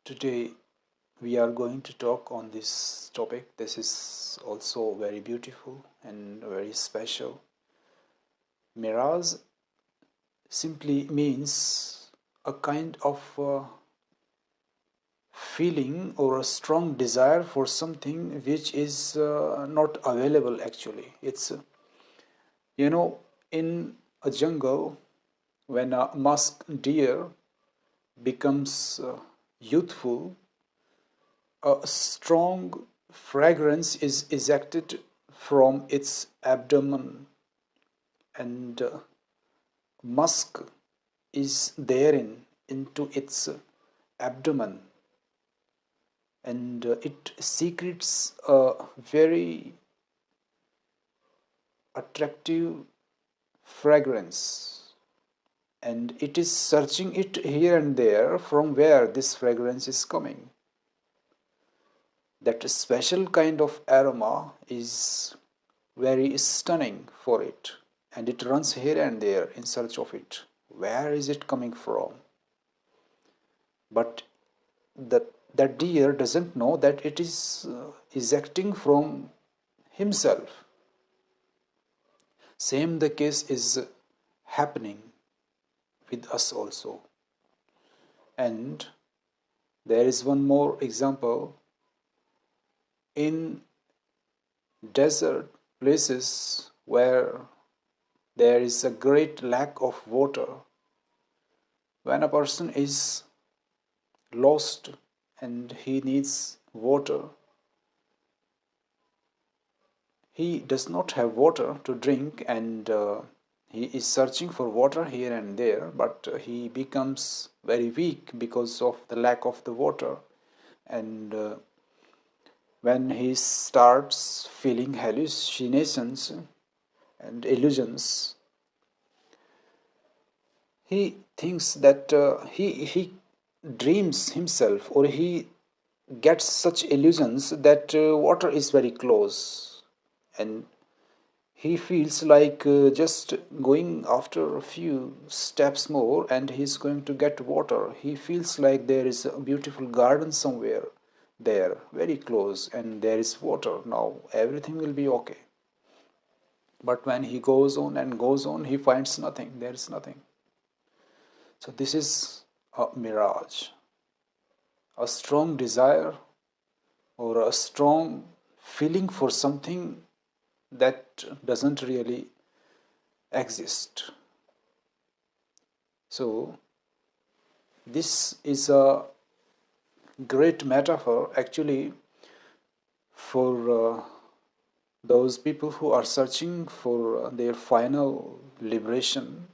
Today we are going to talk on this topic. This is also very beautiful and very special. Mirage simply means a kind of feeling or a strong desire for something which is not available actually. In a jungle, when a musk deer becomes youthful, a strong fragrance is ejected from its abdomen, and musk is therein into its abdomen, and it secretes a very attractive fragrance, and it is searching it here and there from where this fragrance is coming. That special kind of aroma is very stunning for it, and it runs here and there in search of it. Where is it coming from? But that deer doesn't know that it is ejecting from himself. Same the case is happening with us also. And there is one more example. In desert places where there is a great lack of water, when a person is lost and he needs water, he does not have water to drink, and he is searching for water here and there, but he becomes very weak because of the lack of the water. And when he starts feeling hallucinations and illusions, he thinks that he dreams himself, or he gets such illusions that water is very close, and he feels like just going after a few steps more and he's going to get water. He feels like there is a beautiful garden somewhere there, very close, and there is water. Now everything will be okay. But when he goes on and goes on, he finds nothing. There is nothing. So, this is a mirage, a strong desire or a strong feeling for something that doesn't really exist. So, this is a great metaphor actually for those people who are searching for their final liberation.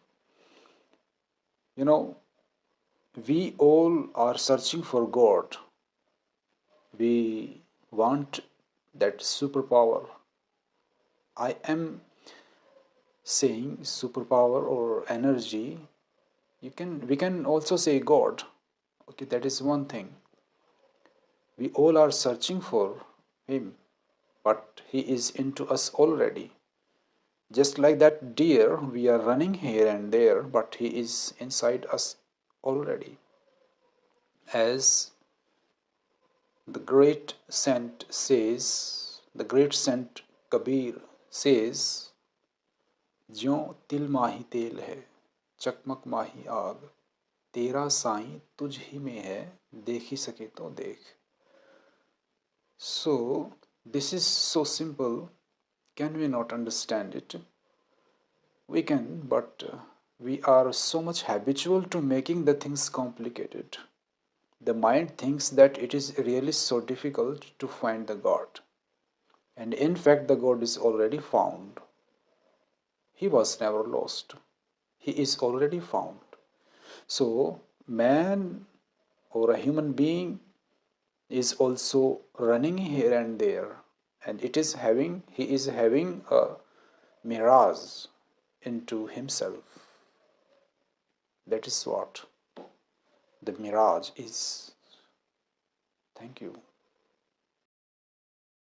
You know, we all are searching for God. We want that superpower. I am saying superpower or energy. We can also say God. Okay, that is one thing. We all are searching for Him, but He is into us already. Just like that deer, we are running here and there, but He is inside us already. As the great saint says, the great saint Kabir says, ज्यों तिल माही तेल है चकमक माही आग तेरा साईं तुझ ही में है देख ही सके तो देख. So this is so simple. Can we not understand it? We can, but we are so much habitual to making the things complicated. The mind thinks that it is really so difficult to find the God. And in fact, the God is already found. He was never lost. He is already found. So, man or a human being is also running here and there, and he is having a mirage into himself. That is what the mirage is. Thank you.